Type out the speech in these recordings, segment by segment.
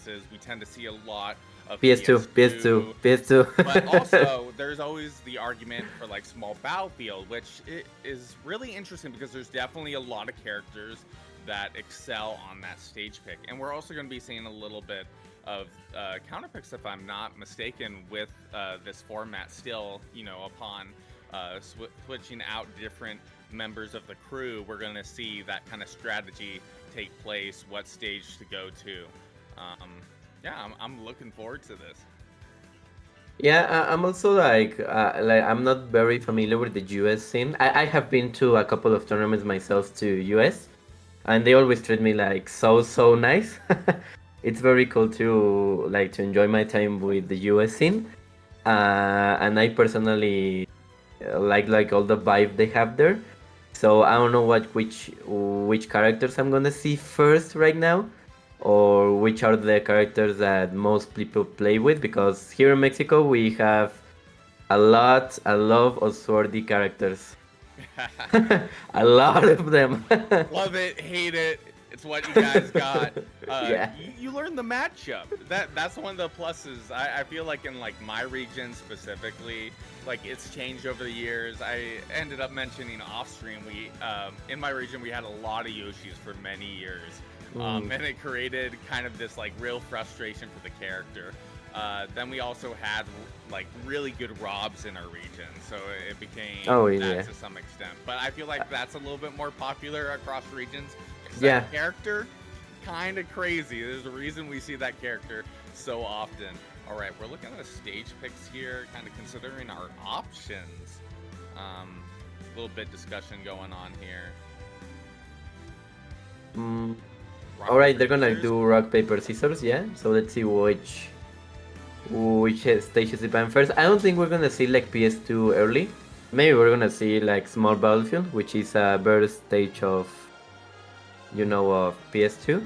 releases, we tend to see a lot of PS2, PS2, PS2. But PS2. also, there's always the argument for like small battlefield, which is really interesting because there's definitely a lot of characters that excel on that stage pick, and we're also going to be seeing a little bit of counter picks, if I'm not mistaken, with this format. Still, upon switching out different members of the crew, we're going to see that kind of strategy take place, what stage to go to. Yeah, I'm looking forward to this. Yeah, I'm also like I'm not very familiar with the US scene. I have been to a couple of tournaments myself to US, and they always treat me like so nice. It's very cool to like to enjoy my time with the US scene, and I personally like all the vibe they have there. So I don't know which characters I'm gonna see first right now, or which are the characters that most people play with, because here in Mexico we have a lot of swordy characters. A lot of them. Love it, hate it. It's what you guys got. Yeah. You learn the matchup. That's one of the pluses. I feel like in like my region specifically, like it's changed over the years. I ended up mentioning off stream. We in my region we had a lot of Yoshis for many years, and it created kind of this like real frustration for the character. Then we also had like really good Robs in our region, so it became that to some extent. But I feel like that's a little bit more popular across regions. Yeah. That character, kind of crazy. There's a reason we see that character so often. All right, we're looking at the stage picks here, kind of considering our options. A little bit discussion going on here. All right, they're gonna do rock paper scissors, yeah. So let's see which stages they ban first. I don't think we're gonna see like PS2 early. Maybe we're gonna see like small battlefield, which is a better stage of of PS2.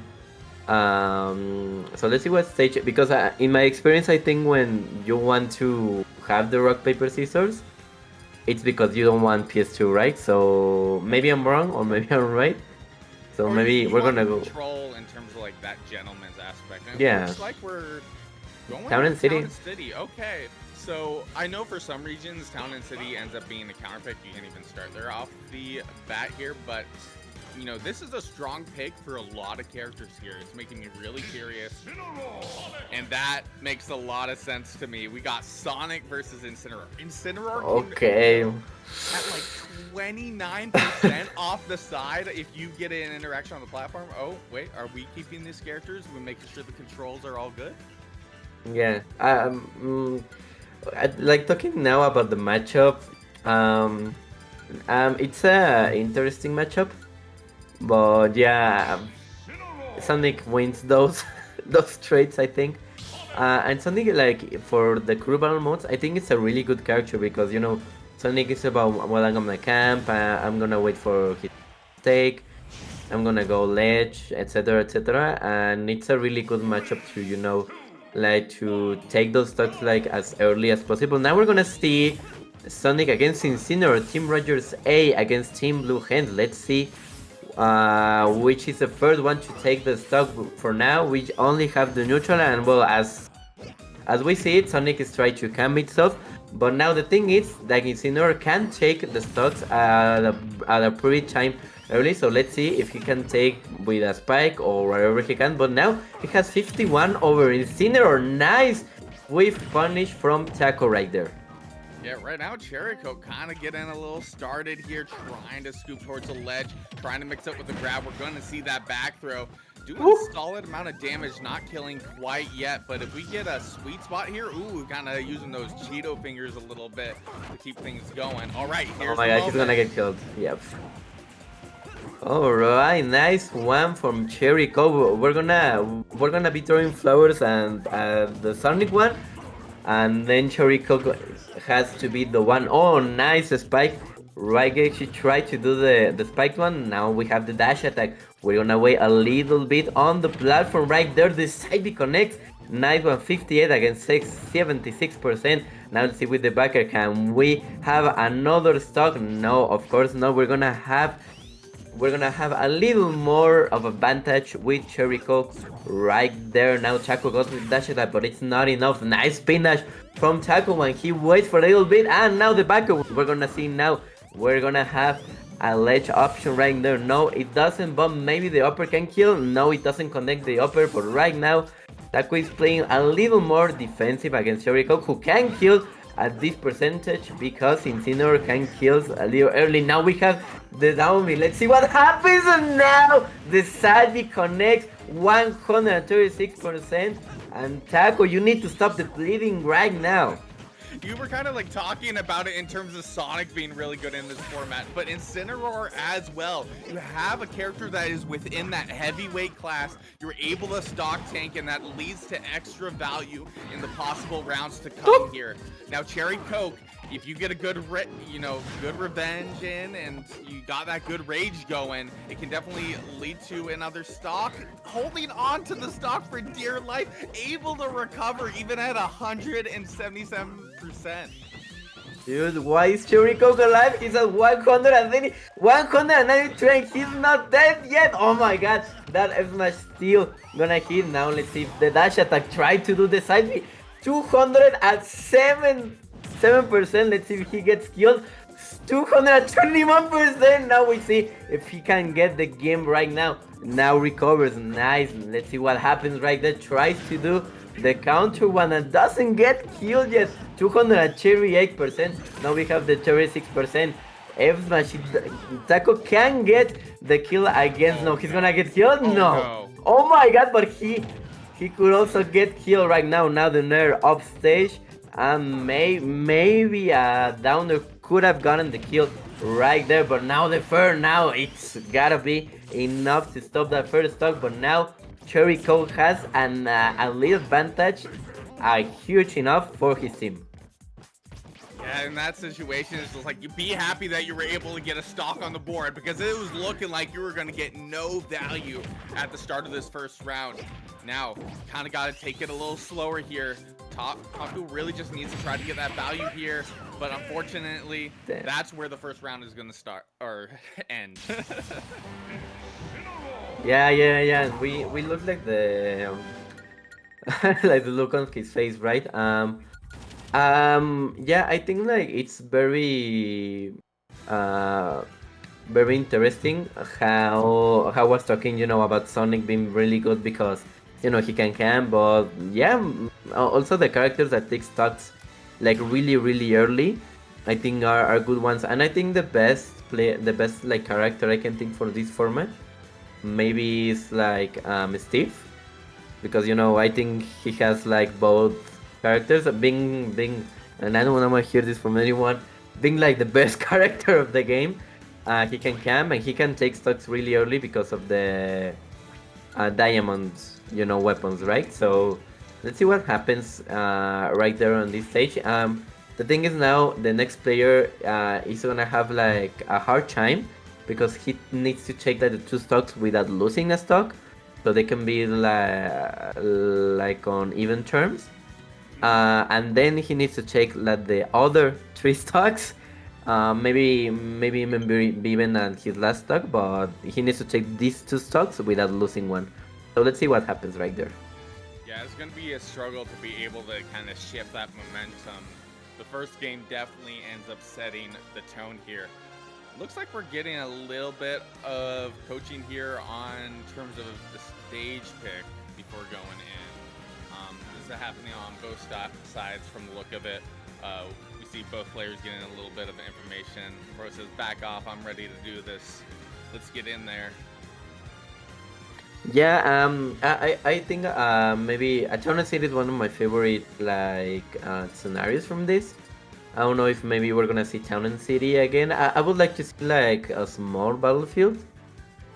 So let's see what stage, because in my experience, I think when you want to have the rock paper scissors, it's because you don't want PS2, right? So maybe I'm wrong, or maybe I'm right. So or maybe we're gonna go control in terms of like that gentleman's aspect. And yeah. It looks like we're going Town and City. Town and City. Okay. So I know for some regions, Town and City ends up being a counter pick. You can even start there off the bat here, but this is a strong pick for a lot of characters here. It's making me really curious, and that makes a lot of sense to me. We got Sonic versus Incineroar. Incineroar okay. At like 29% off the side if you get an interaction on the platform. Oh, wait, are we keeping these characters? We're making sure the controls are all good? Yeah. Like talking now about the matchup. It's a interesting matchup. But yeah, Sonic wins those those trades, I think. And Sonic, like for the crew battle modes, I think it's a really good character because Sonic is about, well, I'm gonna camp, I'm gonna wait for his take, I'm gonna go ledge, etc., etc. And it's a really good matchup to like to take those stocks like as early as possible. Now we're gonna see Sonic against Incineroar, Team Rogers A against Team Blue Hens. Let's see which is the first one to take the stock. For now, we only have the neutral, and well, as we see it, Sonic is trying to camp itself. But now the thing is that Incineroar can take the stocks at a pretty time early. So let's see if he can take with a spike or whatever he can. But now he has 51 over Incineroar. Nice whiff punish from Taco right there. Yeah, right now Cherry Coke kind of getting a little started here, trying to scoop towards the ledge, trying to mix up with the grab. We're going to see that back throw. Doing a solid amount of damage, not killing quite yet, but if we get a sweet spot here, kind of using those Cheeto fingers a little bit to keep things going. All right, here's oh my god, he's gonna get killed. Yep. All right, nice one from Cherry Coke. We're gonna be throwing flowers and the Sonic one, and then Cherry Coke has to be the one. Oh, nice spike. Right, she tried to do the spiked one. Now we have the dash attack. We're gonna wait a little bit on the platform right there. The side B connects. Nice one, 58 against 76%. Now let's see with the backer. Can we have another stock? No, of course not. We're gonna have we're gonna have a little more of advantage with Cherry Coke right there. Now Taco goes with dash attack, but it's not enough. Nice spin dash from Taco when he waits for a little bit, and now the back we're gonna see now. We're gonna have a ledge option right there. No, it doesn't, but maybe the upper can kill. No, it doesn't connect the upper, but right now Taco is playing a little more defensive against Cherry Coke, who can kill at this percentage because Incineroar can kill a little early. Now we have the down B. Let's see what happens. And now the Salvi connects 136%. And Taco, you need to stop the bleeding right now. You were kind of like talking about it in terms of Sonic being really good in this format, but Incineroar as well. You have a character that is within that heavyweight class. You're able to stock tank, and that leads to extra value in the possible rounds to come here. Now, Cherry Coke, if you get a good, good revenge in, and you got that good rage going, it can definitely lead to another stock. Holding on to the stock for dear life, able to recover even at 177%. Dude, why is Cherry Coke alive? He's at 193, 193, and he's not dead yet. Oh my god, that F smash still gonna hit. Now let's see if the dash attack tried to do the side B. 207%. Let's see if he gets killed. 221%. Now we see if he can get the game right now. Now recovers. Nice. Let's see what happens right there. Tries to do the counter one and doesn't get killed yet. 238%. Now we have the 36%. F smash. Taco can get the kill against. No, he's gonna get killed. No. Oh my god, but he could also get killed right now. Now the Nair up stage. And maybe Downer could have gotten the kill right there, but now the Fair, now it's gotta be enough to stop that first stock. But now Cherry Coke has a little advantage, huge enough for his team. Yeah, in that situation, it's just like, you be happy that you were able to get a stock on the board, because it was looking like you were going to get no value at the start of this first round. Now, kind of got to take it a little slower here. Taku really just needs to try to get that value here, but unfortunately, that's where the first round is going to start, or end. Yeah. We look like the like the look on his face, right? Yeah, I think like it's very very interesting how I was talking, about Sonic being really good because he can camp, but yeah, also the characters that take stocks like really early, I think are good ones. And I think the best like character I can think for this format maybe is like Steve, because I think he has like both characters being, and I don't want to hear this from anyone, being like the best character of the game. He can camp and he can take stocks really early because of the diamonds, weapons, right? So let's see what happens right there on this stage. The thing is, now the next player is gonna have like a hard time because he needs to take the two stocks without losing a stock, so they can be like on even terms. And then he needs to check like the other three stocks. Maybe even at his last stock, but he needs to take these two stocks without losing one. So let's see what happens right there. Yeah, it's going to be a struggle to be able to kind of shift that momentum. The first game definitely ends up setting the tone here. Looks like we're getting a little bit of coaching here on terms of the stage pick before going in. This is happening on both sides from the look of it. We see both players getting a little bit of information. Bro says, back off, I'm ready to do this. Let's get in there. Yeah, I think maybe Eternal City is one of my favorite scenarios from this. I don't know if maybe we're gonna see Town and City again. I would like to see like a small battlefield,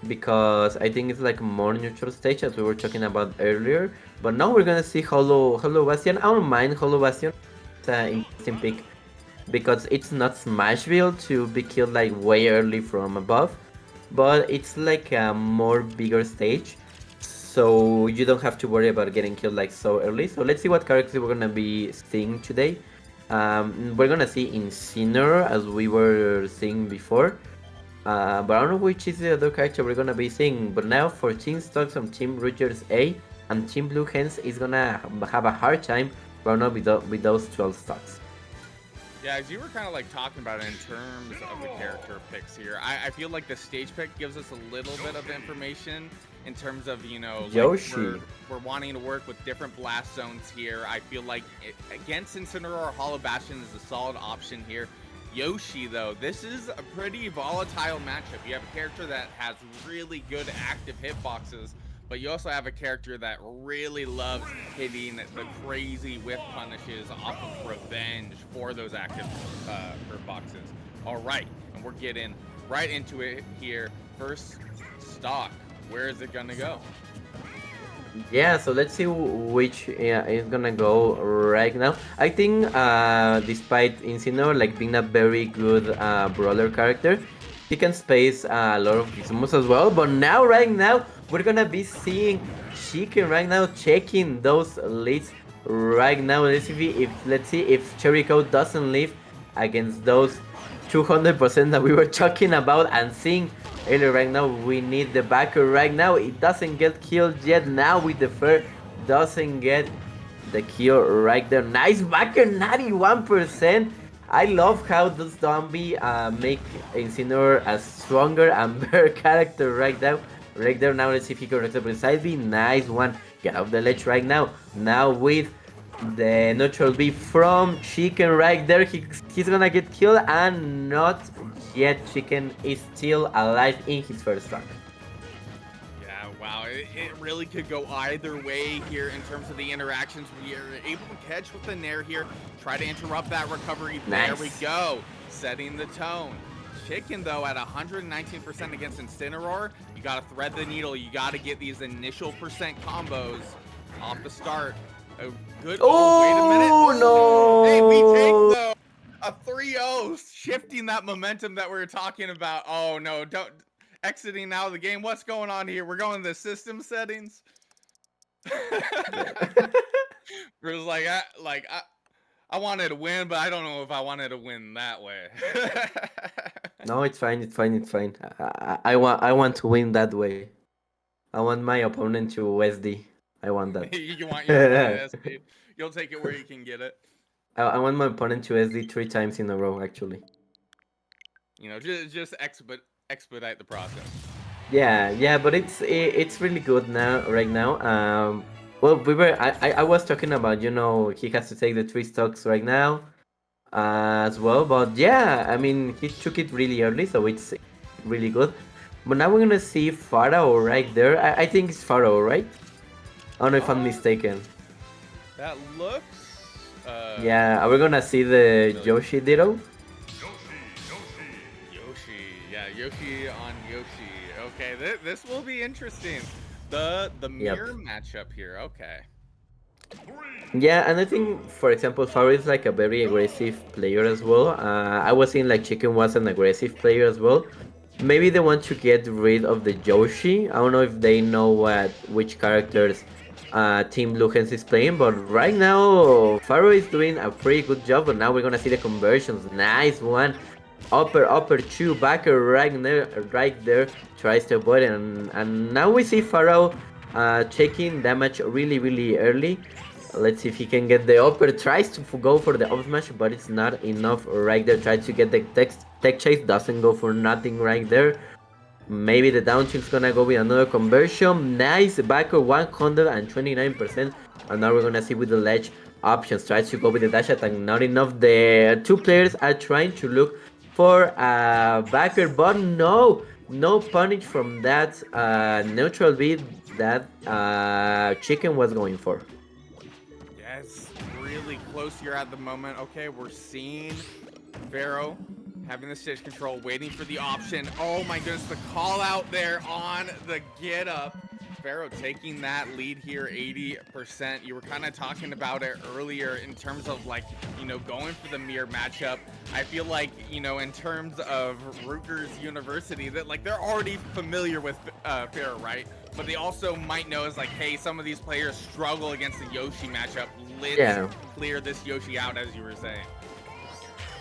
because I think it's like a more neutral stage as we were talking about earlier. But now we're gonna see Hollow Bastion. I don't mind Hollow Bastion. It's an interesting pick because it's not Smashville to be killed like way early from above, but it's like a more bigger stage, so you don't have to worry about getting killed like so early. So let's see what characters we're gonna be seeing today. We're gonna see Incineroar as we were seeing before. But I don't know which is the other character we're gonna be seeing. But now for Team Stocks from Team Rutgers A and Team Blue Hens is gonna have a hard time right now with those 12 stocks. Yeah, as you were kind of like talking about it in terms of the character picks here, I feel like the stage pick gives us a little bit of information in terms of, you know, like Yoshi. we're wanting to work with different blast zones here. I feel like against Incineroar, Hollow Bastion is a solid option here. Yoshi, though, this is a pretty volatile matchup. You have a character that has really good active hitboxes, but you also have a character that really loves hitting the crazy whiff punishes off of revenge for those active hitboxes. All right, and we're getting right into it here. First stock, where is it gonna go? Yeah, so let's see which is gonna go right now. I think, despite Incineroar like being a very good brawler character, he can space a lot of his moves as well. But now, right now, we're gonna be seeing Chicken right now checking those leads right now. Let's see if Cherrycoat doesn't leave against those 200% that we were talking about and seeing earlier. Right now we need the backer right now. It doesn't get killed yet. Now with the fair doesn't get the kill right there. Nice backer, 91%. I love how those zombie make Incineroar a stronger and better character right now. Right there. Now let's see if he corrects the side B. Nice one. Get off the ledge right now. Now with the neutral B from Chicken right there. He's gonna get killed, and not yet. Chicken is still alive in his first round. Yeah, wow, it really could go either way here in terms of the interactions. We are able to catch with the Nair here, try to interrupt that recovery. Nice. There we go, setting the tone. Chicken, though, at 119% against Incineroar, you got to thread the needle. You got to get these initial percent combos off the start. A good. Oh, wait a minute. no! Hey, we take though a 3-0, shifting that momentum that we were talking about. Oh no, don't exiting out of the game. What's going on here? We're going to the system settings. We're just I wanted to win, but I don't know if I wanted to win that way. No, it's fine. It's fine. It's fine. I want to win that way. I want my opponent to SD. I want that. You want your SD. You'll take it where you can get it. I want my opponent to SD 3 times in a row, actually. You know, just expedite the process. Yeah, but it's really good now, right now. Well, I was talking about, he has to take the 3 stocks right now, as well. But yeah, I mean, he took it really early, so it's really good. But now we're gonna see Pharaoh right there. I think it's Pharaoh, right? I don't know if I'm mistaken. That looks. Yeah, are we gonna see the Yoshi Ditto? Yoshi, yeah, Yoshi on Yoshi. Okay, this will be interesting. The mirror matchup here. Okay. Yeah, and I think, for example, Pharaoh is like a very aggressive player as well. I was seeing like Chicken was an aggressive player as well. Maybe they want to get rid of the Yoshi. I don't know if they know which characters Team Blue Hens is playing, but right now Pharaoh is doing a pretty good job. But now we're gonna see the conversions. Nice one, upper two, backer right there, tries to avoid it, and now we see Pharaoh taking damage really early. Let's see if he can get the upper. Tries to go for the up smash, but it's not enough right there. Tries to get the tech chase, doesn't go for nothing right there. Maybe the down tilt's gonna go with another conversion. Nice backer, 129%. And now we're gonna see with the ledge options. Tries to go with the dash attack, not enough. The two players are trying to look for a backer, but no punish from that neutral beat that Chicken was going for. Yeah, it's really close here at the moment. Okay, we're seeing Pharaoh having the stage control, waiting for the option. Oh my goodness, the call out there on the get up. Pharaoh taking that lead here, 80%. You were kind of talking about it earlier in terms of going for the mirror matchup. I feel like, in terms of Rutgers University, that they're already familiar with Pharaoh, right? But they also might know hey, some of these players struggle against the Yoshi matchup. Let's clear this Yoshi out, as you were saying.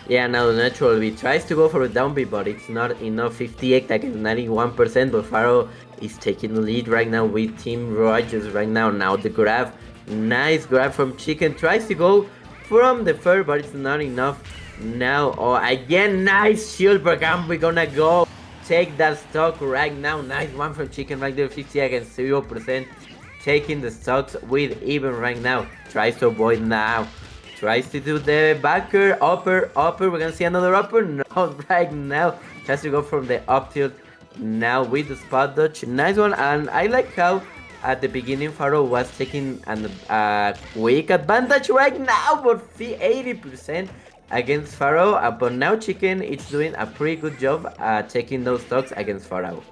Yeah, now Natural B tries to go for a down B, but it's not enough. 58 against 91%, but Pharaoh is taking the lead right now with Team Rogers right now. Now the grab, nice grab from Chicken, tries to go from the fur, but it's not enough. Now, oh, again, nice shield program, we're gonna go take that stock right now. Nice one from Chicken right there, 50 against 0%. Taking the stocks with even right now. Tries to avoid now. Tries to do the backer, upper. We're gonna see another upper. No, right now. Tries to go from the up tilt. Now with the spot dodge. Nice one. And I like how at the beginning Pharaoh was taking a quick advantage right now, but 80% against Pharaoh. But now Chicken is doing a pretty good job taking those stocks against Pharaoh.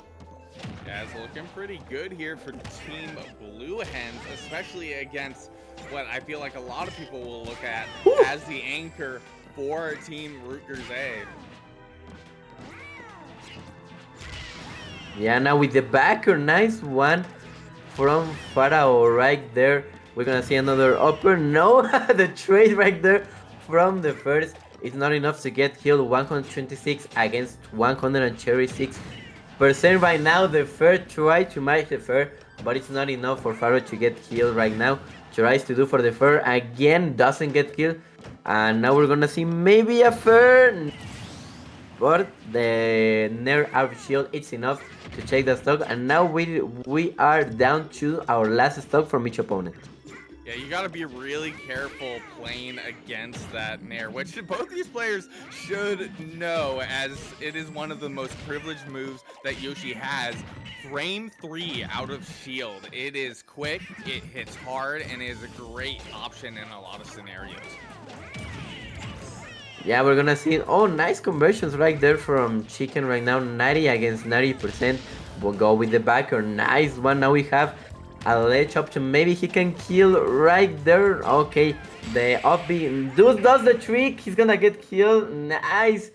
Yeah, it's looking pretty good here for Team Blue Hens, especially against what I feel like a lot of people will look at as the anchor for Team Rutgers A. Yeah, now with the backer, nice one from Pharaoh right there. We're gonna see another upper. No, the trade right there from the first is not enough to get healed. 126 against 136% right now. The first try to match the fair, but it's not enough for Pharaoh to get healed right now. Tries to do for the fair again, doesn't get killed. And now we're gonna see maybe a fair. But the Nair Arc Shield, it's enough to take the stock, and now we are down to our last stock from each opponent. Yeah, you got to be really careful playing against that Nair, which both these players should know, as it is one of the most privileged moves that Yoshi has. Frame 3 out of shield. It is quick, it hits hard, and is a great option in a lot of scenarios. Yeah, we're gonna see, oh, nice conversions right there from Chicken right now, 90 against 90%. We'll go with the backer, nice one. Now we have a ledge option, maybe he can kill right there. Okay, the up B does the trick, he's gonna get killed. Nice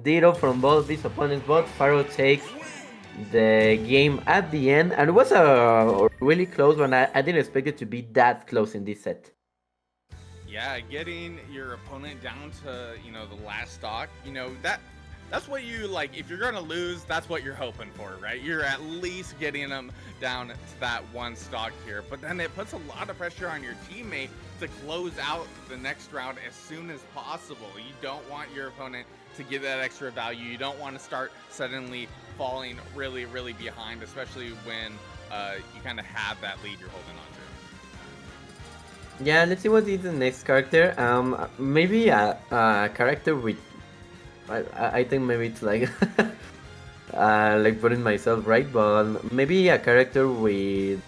Ditto from both these opponents, but Pharaoh takes the game at the end, and it was a really close one. I didn't expect it to be that close in this set. Yeah, getting your opponent down to, the last stock, that's what you like. If you're gonna lose, that's what you're hoping for, right? You're at least getting them down to that one stock here, but then it puts a lot of pressure on your teammate to close out the next round as soon as possible. You don't want your opponent to get that extra value. You don't want to start suddenly falling really, really behind, especially when you kind of have that lead you're holding on to. Yeah, let's see what is the next character. Maybe a character with. I think maybe it's like like putting myself right, but maybe a character with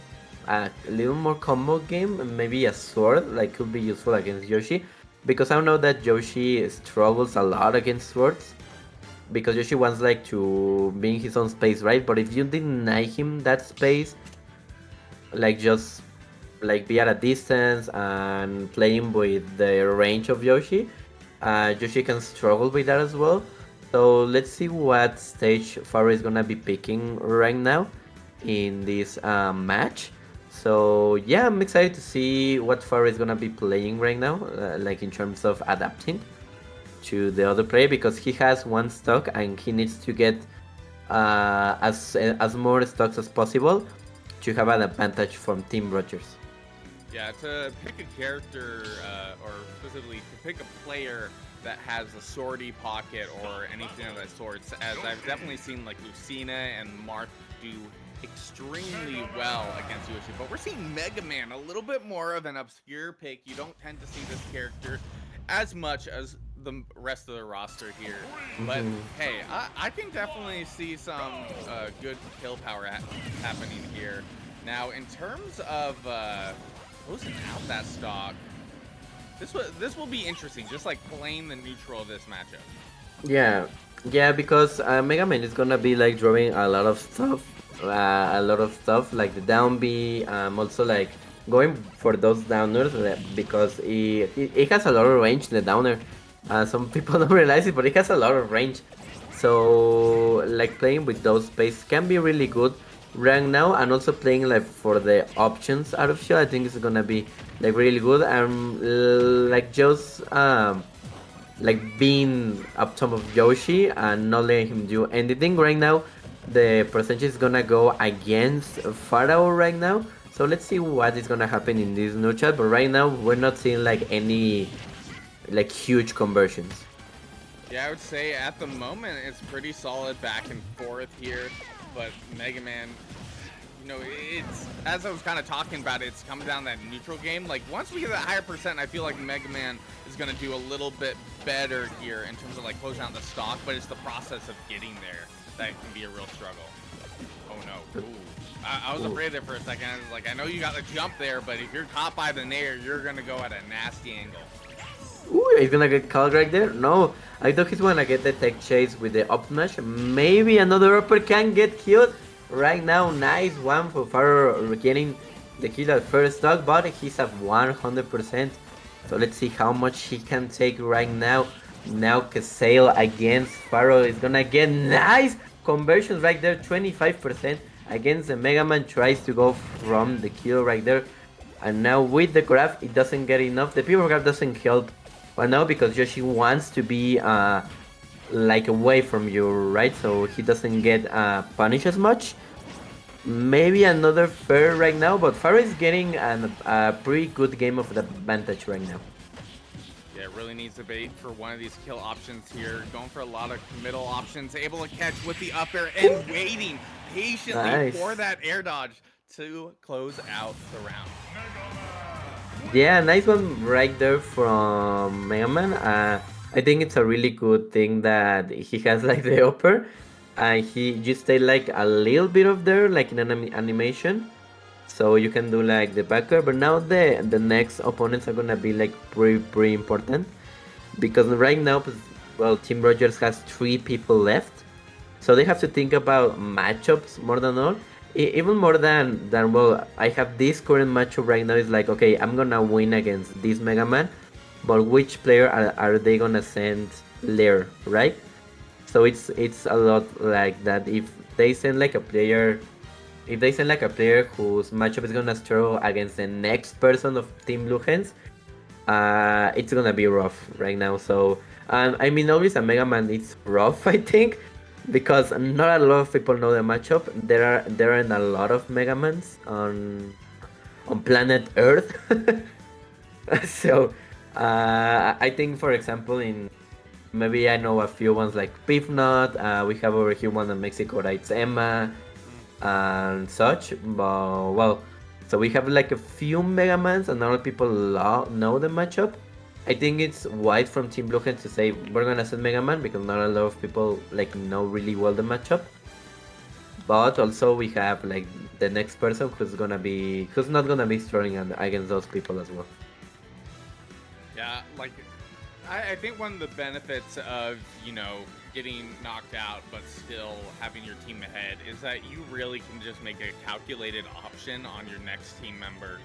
a little more combo game, and maybe a sword like could be useful against Yoshi, because I know that Yoshi struggles a lot against swords, because Yoshi wants like to be in his own space, right? But if you deny him that space, like just like be at a distance and playing with the range of Yoshi, Yoshi can struggle with that as well. So let's see what stage Pharaoh is gonna be picking right now in this match. So yeah, I'm excited to see what Pharaoh is gonna be playing right now, like in terms of adapting to the other player, because he has one stock and he needs to get as more stocks as possible to have an advantage from Team Rogers. Yeah, to pick a character, or specifically to pick a player that has a swordy pocket or anything of that sort, as I've definitely seen like Lucina and Marth do extremely well against Yoshi, but we're seeing Mega Man, a little bit more of an obscure pick. You don't tend to see this character as much as the rest of the roster here, but hey, I can definitely see some good kill power happening here. Now, in terms of closing out that stock, this will be interesting, just like playing the neutral of this matchup. Yeah, because Mega Man is gonna be like drawing a lot of stuff like the down B, also like going for those downers, because it has a lot of range, the downer. Some people don't realize it, but it has a lot of range. So like playing with those space can be really good right now, and also playing like for the options out of shield, I think it's gonna be like really good. And like just like being up top of Yoshi and not letting him do anything right now. The percentage is gonna go against Pharaoh right now. So let's see what is gonna happen in this new chat. But right now we're not seeing like any like huge conversions. Yeah, I would say at the moment it's pretty solid back and forth here, but Mega Man, you know, it's as I was kind of talking about, it's coming down that neutral game. Like once we get that higher percent, I feel like Mega Man is gonna do a little bit better here in terms of like closing out the stock, but it's the process of getting there that can be a real struggle. Oh no. Ooh. I was afraid there for a second. I was like, I know you got the jump there, but if you're caught by the nair, you're gonna go at a nasty angle. Ooh, he's gonna get caught right there? No, I thought he's gonna get the tech chase with the up smash. Maybe another upper can get killed. Right now, nice one for Pharaoh getting the kill at first stock, but he's at 100%. So let's see how much he can take right now. Now Kasail against Pharaoh is gonna get nice conversions right there, 25% against the Mega Man. Tries to go from the kill right there. And now with the graph, it doesn't get enough. The people graph doesn't help. But now because Yoshi wants to be like away from you, right? So he doesn't get punished as much. Maybe another fair right now, but Pharaoh is getting a pretty good game of advantage right now. Yeah, it really needs to bait for one of these kill options here. Going for a lot of middle options, able to catch with the up air and waiting patiently Nice. for that air dodge to close out the round. Yeah, nice one right there from Mega Man. I think it's a really good thing that he has like the upper. He just stay like a little bit of there, like in an animation. So you can do like the backer. But now the next opponents are gonna be like pretty important. Because right now, well, Team Rogers has 3 people left. So they have to think about matchups more than all. Even more than well, I have this current matchup right now is like, okay, I'm gonna win against this Mega Man, but which player are they gonna send later, right? So it's a lot like that. If they send like a player, if they send like a player whose matchup is gonna struggle against the next person of Team Blue Hens, it's gonna be rough right now. So I mean, always a Mega Man, it's rough, I think, because not a lot of people know the matchup. There aren't a lot of Mega Mans on planet Earth. So I think, for example, in maybe I know a few ones like Pifnut. We have over here one in Mexico, right? It's Emma and such. But well, so we have like a few Mega Mans, and not a lot of people know the matchup. I think it's wide from Team Blue Hens to say we're gonna send Mega Man because not a lot of people like know really well the matchup. But also we have like the next person who's not gonna be struggling against those people as well. Yeah, like I think one of the benefits of, you know, getting knocked out but still having your team ahead is that you really can just make a calculated option on your next team member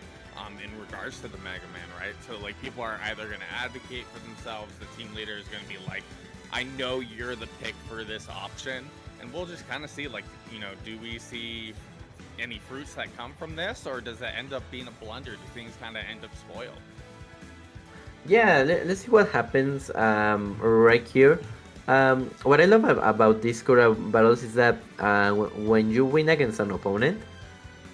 in regards to the Mega Man, right? So like people are either going to advocate for themselves, the team leader is going to be like, I know you're the pick for this option, and we'll just kind of see, like, you know, do we see any fruits that come from this, or does that end up being a blunder? Do things kind of end up spoiled? Yeah, let's see what happens right here. What I love about these current battles is that when you win against an opponent,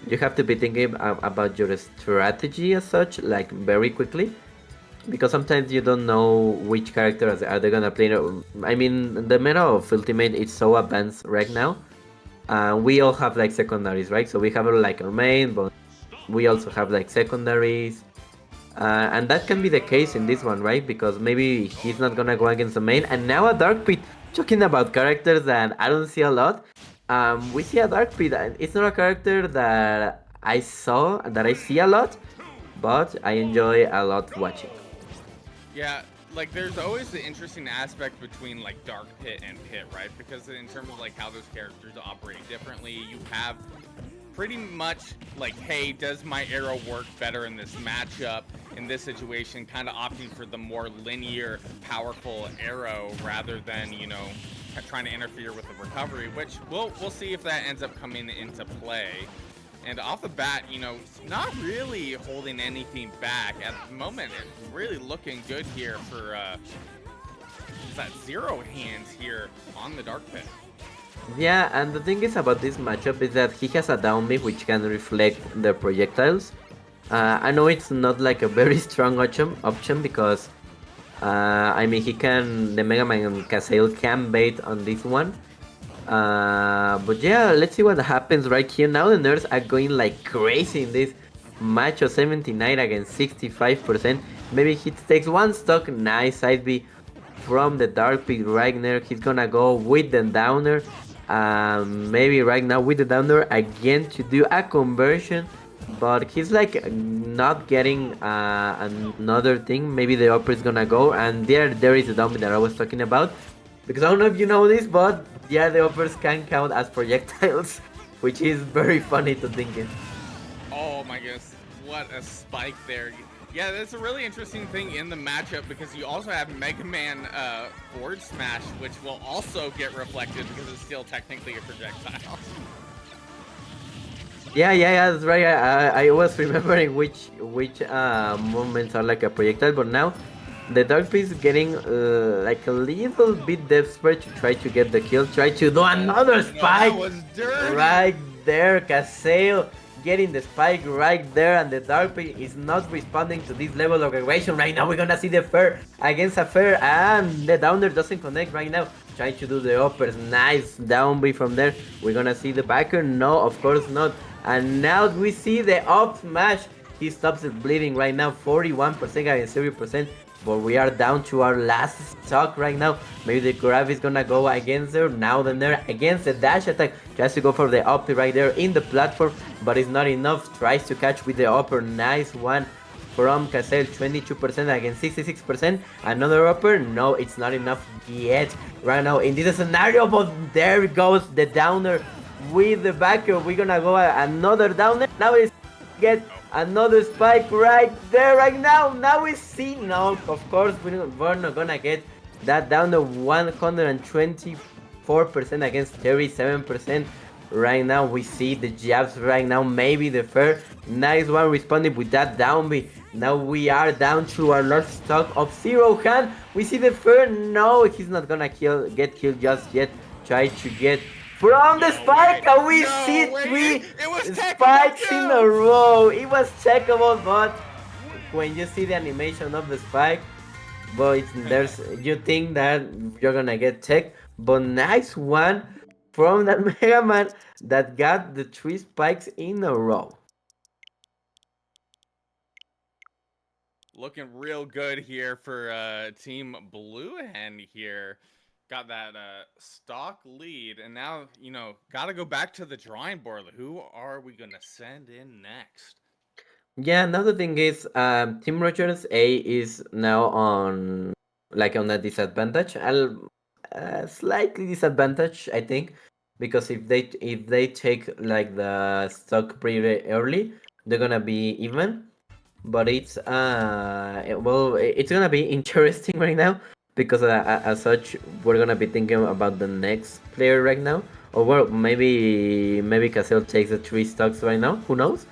you have to be thinking about your strategy as such, like very quickly, because sometimes you don't know which characters are they gonna play. I mean, the meta of Ultimate is so advanced right now. We all have like secondaries, right? So we have like our main, but we also have like secondaries. And that can be the case in this one, right? Because maybe he's not gonna go against the main. And now a Dark Pit. Talking about characters that I don't see a lot. We see a Dark Pit. It's not a character that I see a lot, but I enjoy a lot watching. Yeah, like there's always the interesting aspect between like Dark Pit and Pit, right? Because in terms of like how those characters operate differently, you have pretty much like, hey, does my arrow work better in this matchup, in this situation, kind of opting for the more linear, powerful arrow rather than, you know, trying to interfere with the recovery, which we'll see if that ends up coming into play. And off the bat, you know, not really holding anything back at the moment. It's really looking good here Is that 0 hands here on the Dark Pit? Yeah, and the thing is about this matchup is that he has a down B which can reflect the projectiles. I know it's not like a very strong option because I mean the Mega Man and Kasail can bait on this one. But yeah, let's see what happens right here. Now the nerds are going like crazy in this match of 79 against 65%. Maybe he takes one stock, nice side B from the Dark Pit right there. He's gonna go with the downer. Maybe right now with the downer again to do a conversion. But he's like not getting another thing. Maybe the upper is gonna go. And there is the down that I was talking about. Because I don't know if you know this, but yeah, the uppers can count as projectiles, which is very funny to think in. Oh my goodness, what a spike there. Yeah, that's a really interesting thing in the matchup because you also have Mega Man forward smash, which will also get reflected because it's still technically a projectile. Yeah, that's right. I was remembering which movements are like a projectile, but now the Dark Beast is getting like a little bit desperate to try to get the kill, try to do another spike. That was dirty. Right there, Kasail getting the spike right there, and the Dark Beast is not responding to this level of aggression right now. We're gonna see the fair against a fair, and the downer doesn't connect right now. Trying to do the uppers, nice down B from there. We're gonna see the backer, no, of course not. And now we see the up smash. He stops the bleeding right now, 41% against 0%. But we are down to our last stock right now. Maybe the grab is gonna go against her. Now the Nair against the dash attack. Tries to go for the up right there in the platform. But it's not enough. Tries to catch with the upper. Nice one from Kasail. 22% against 66%. Another upper. No, it's not enough yet. Right now in this scenario. But there goes the downer with the backer. We're gonna go another downer. Now it's get another spike right there right now. Now we see, no, of course we're not gonna get that down to 124% against 37%. Right now we see the jabs right now, maybe the fair. Nice one responding with that down B. Now we are down to our last stock of 0 hand. We see the fair. No, he's not gonna get killed just yet. Try to get from the spike, and we see 3 spikes in a row. It was checkable, but when you see the animation of the spike, but you think that you're gonna get checked. But nice one from that Mega Man that got the 3 spikes in a row. Looking real good here for Team Blue Hen here. Got that stock lead, and now, gotta go back to the drawing board. Who are we gonna send in next? Yeah, now the thing is, Team Rogers A is now on a disadvantage. Slightly disadvantage, I think, because if they take like the stock pretty early, they're gonna be even. But it's it's gonna be interesting right now. Because as such, we're gonna be thinking about the next player right now, or well, maybe Kasail takes the 3 stocks right now. Who knows?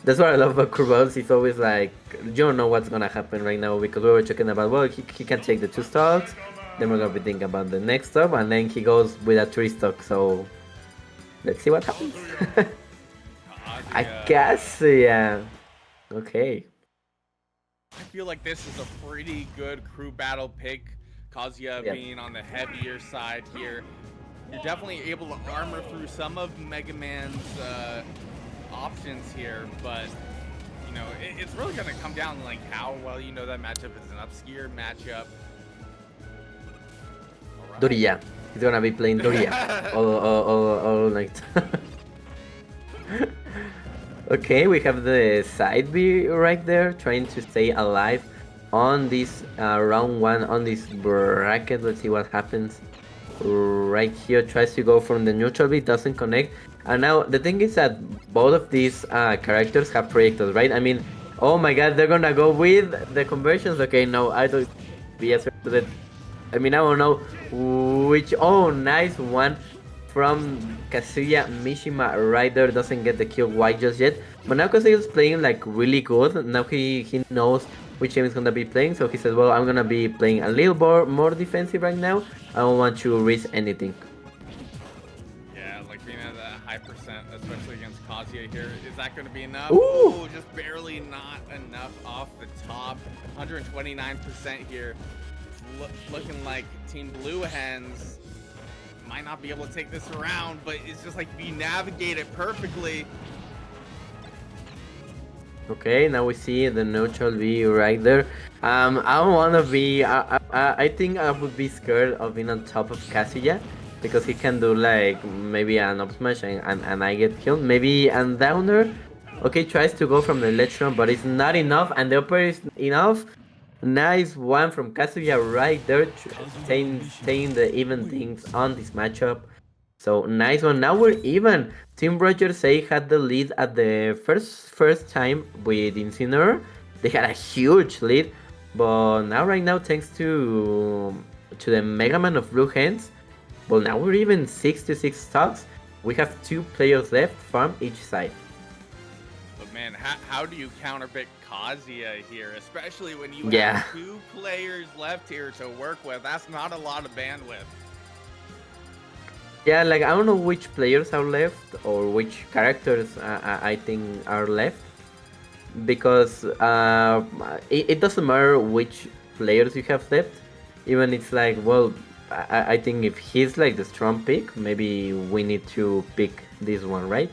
That's what I love about Kurbal's. It's always like you don't know what's gonna happen right now because we were talking about he can take the 2 stocks, then we're gonna be thinking about the next stop, and then he goes with a 3 stock. So let's see what happens. I guess yeah. Okay. I feel like this is a pretty good crew battle pick. Kazuya being on the heavier side here. You're definitely able to armor through some of Mega Man's options here, but it's really gonna come down to like how well you know that matchup is an obscure matchup. Right. Doria. He's gonna be playing Doria all night. Okay, we have the side B right there, trying to stay alive on this round 1 on this bracket. Let's see what happens. Right here, tries to go from the neutral B, doesn't connect. And now the thing is that both of these characters have projectiles, right? I mean, oh my god, they're gonna go with the conversions. Okay, no, I don't be as to that. I mean, I don't know which. Oh, nice one from Kazuya Mishima right there. Doesn't get the kill white just yet, but now Kazuya is playing like really good. Now he knows which game is gonna be playing. So he says, well, I'm gonna be playing a little more defensive right now. I don't want to risk anything. Yeah, like being at a high percent, especially against Kazuya here. Is that going to be enough? Ooh! Ooh, just barely not enough off the top. 129% here. Looking like Team Blue Hens might not be able to take this around, but it's just like we navigate it perfectly. Okay, now we see the neutral B right there. I don't wanna be. I think I would be scared of being on top of Kazuya because he can do like maybe an up smash and I get killed. Maybe a downer. Okay, tries to go from the electron, but it's not enough, and the upper is enough. Nice one from Kazuya right there, staying the even things on this matchup. So nice one. Now we're even. Team Rutgers say had the lead at the first time with Incineroar. They had a huge lead, but now right now thanks to the Mega Man of Blue Hens, well now we're even 66 stocks. We have 2 players left from each side. But man, how do you counterpick Kazuya here, especially when you Yeah. have 2 players left here to work with? That's not a lot of bandwidth. Yeah, like I don't know which players are left or which characters I think are left because it doesn't matter which players you have left. Even it's like, well, I think if he's like the strong pick, maybe we need to pick this one, right?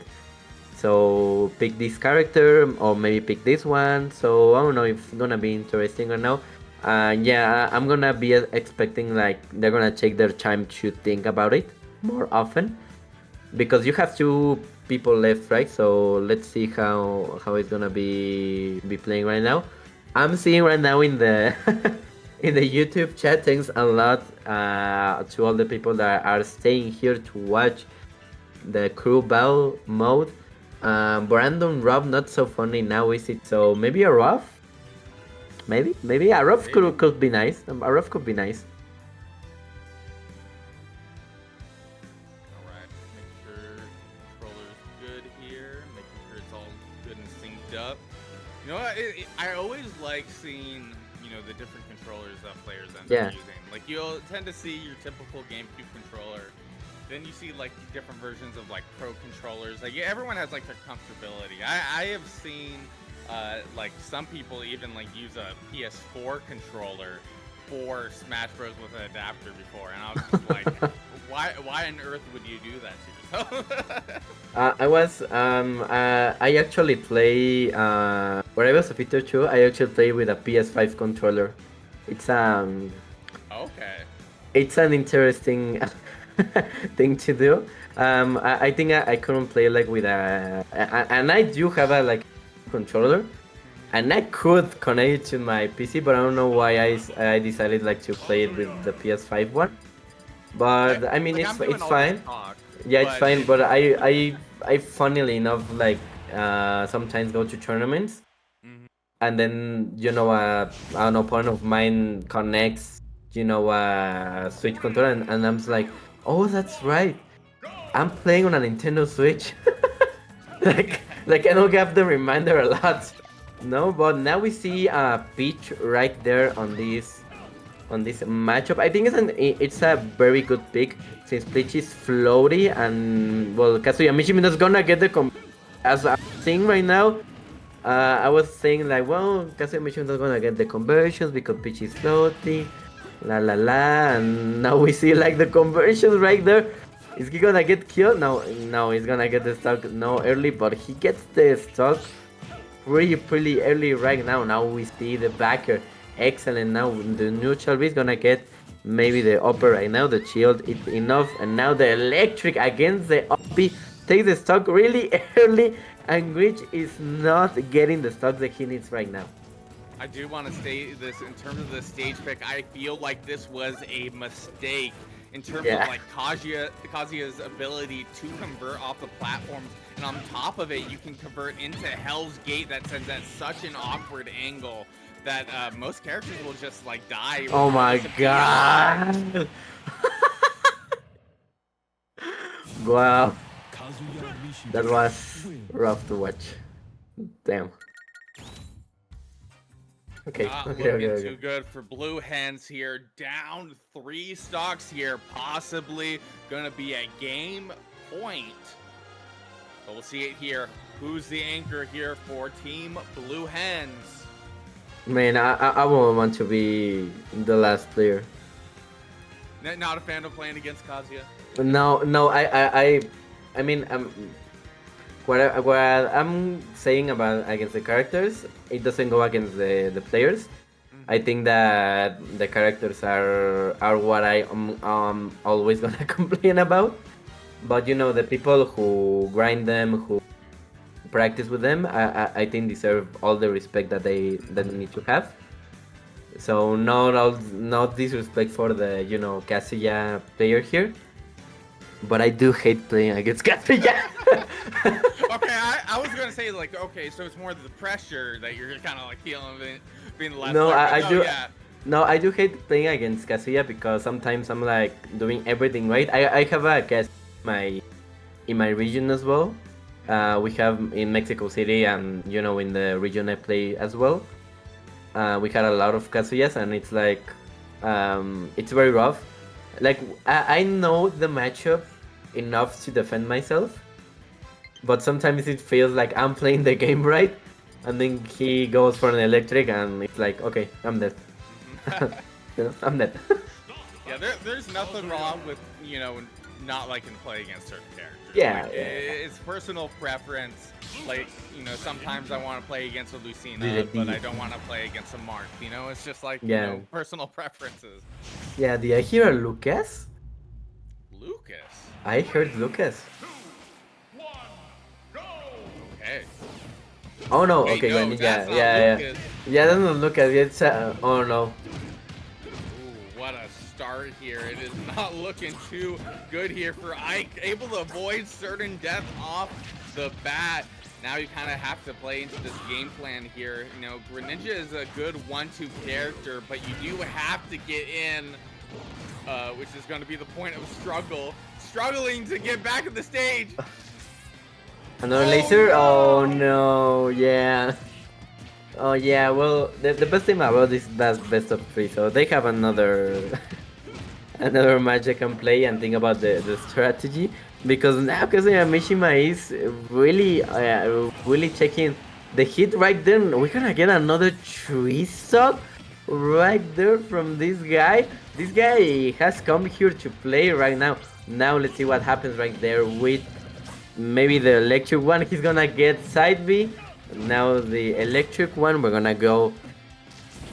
So pick this character or maybe pick this one. So I don't know if it's gonna be interesting or no. Yeah, I'm gonna be expecting like they're gonna take their time to think about it more often because you have 2 people left, right? So let's see how it's gonna be playing right now. I'm seeing right now in the in the YouTube chat. Thanks a lot to all the people that are staying here to watch the crew battle mode. Brandon Rob, not so funny now, is it? So maybe a Ruff? Maybe a Ruff could be nice. A Ruff could be nice. Alright, make sure controller's good here, making sure it's all good and synced up. You know what, I always like seeing, you know, the different controllers that players end up using. Like, you'll tend to see your typical GameCube controller, then you see like different versions of like pro controllers. Like everyone has like their comfortability. I have seen like some people even like use a PS4 controller for Smash Bros with an adapter before, and I was just like, why on earth would you do that to yourself? I actually play when I was a Peter 2, I actually play with a PS5 controller. It's okay. It's an interesting thing to do. I think I couldn't play like with and I do have a like controller, and I could connect it to my PC, but I don't know why I decided like to play it with the PS5 one. But I mean, like, it's fine. Yeah, it's fine. But I funnily enough like sometimes go to tournaments, and then an opponent of mine connects a Switch controller, and I'm just like, oh, that's right, I'm playing on a Nintendo Switch. like I don't have the reminder a lot. No, but now we see Peach right there on this matchup. I think it's a very good pick since Peach is floaty, and well, Kazuya Mishima is gonna get the as I'm seeing right now. I was saying like, well, Kazuya Mishima is not gonna get the conversions because Peach is floaty, la la la, and now we see like the conversions right there. Is he gonna get killed? No, he's gonna get the stock no early, but he gets the stock pretty early right now. Now we see the backer. Excellent. Now the neutral B is gonna get maybe the upper right now. The shield is enough, and now the electric against the up B takes the stock really early, and Rich is not getting the stock that he needs right now. I do want to say this in terms of the stage pick. I feel like this was a mistake in terms of like Kazuya's ability to convert off the platforms, and on top of it, you can convert into Hell's Gate that sends at such an awkward angle that most characters will just like die. Oh my god! Wow, that was rough to watch. Damn. Okay, Not okay, looking okay, too okay. good for Blue Hens here. Down 3 stocks here. Possibly going to be a game point. But we'll see it here. Who's the anchor here for Team Blue Hens? Man, I won't want to be the last player. Not a fan of playing against Kazuya? No, no, I mean, what I'm saying about against the characters, it doesn't go against the players. I think that the characters are what I always gonna complain about. But you know, the people who grind them, who practice with them, I think deserve all the respect that they need to have. So not disrespect for the Kazuya player here, but I do hate playing against Kazuya. Okay, I was gonna say like, okay, so it's more the pressure that you're kind of like feeling being the last No, player. I But no, do. yeah. No, I do hate playing against Kazuya because sometimes I'm like doing everything right. I have a guest in my region as well. We have in Mexico City and in the region I play as well. We had a lot of Kazuyas and it's like it's very rough. Like I know the matchup enough to defend myself, but sometimes it feels like I'm playing the game right, and then he goes for an electric and it's like, okay, I'm dead. I'm dead. Yeah, there's nothing wrong with, not liking to play against certain characters. Yeah, Like, yeah. it's personal preference. Like, sometimes I want to play against a Lucina, Did but I don't want to play against a Mark. It's just like, Yeah. personal preferences. Yeah, did I hear a Lucas? Lucas. I heard Lucas. Okay. Oh no, Wait, okay, no, Granny, that's yeah, not yeah, Lucas. yeah. Yeah, that's not Lucas, it's, oh no. Ooh, what a start here. It is not looking too good here for Ike. Able to avoid certain death off the bat. Now you kind of have to play into this game plan here. Greninja is a good 1-2 character, but you do have to get in, which is going to be the point of struggle. Struggling to get back on the stage. Another Oh, laser? no! Oh no, yeah. Oh yeah, well, the best thing about this that's best of 3, so they have another another match I can play and think about the strategy, because now Kazuya Mishima is really checking the hit right there. We're gonna get another 3 stock right there from this guy. This guy has come here to play right now. Now let's see what happens right there with maybe the electric one. He's gonna get side B. Now the electric one, we're gonna go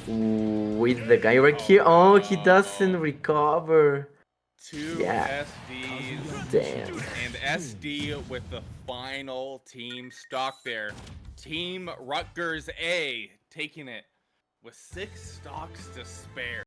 with the guy right here. Oh, he doesn't recover. Two Yeah. SDs. Damn. And SD with the final team stock there. Team Rutgers A taking it with 6 stocks to spare.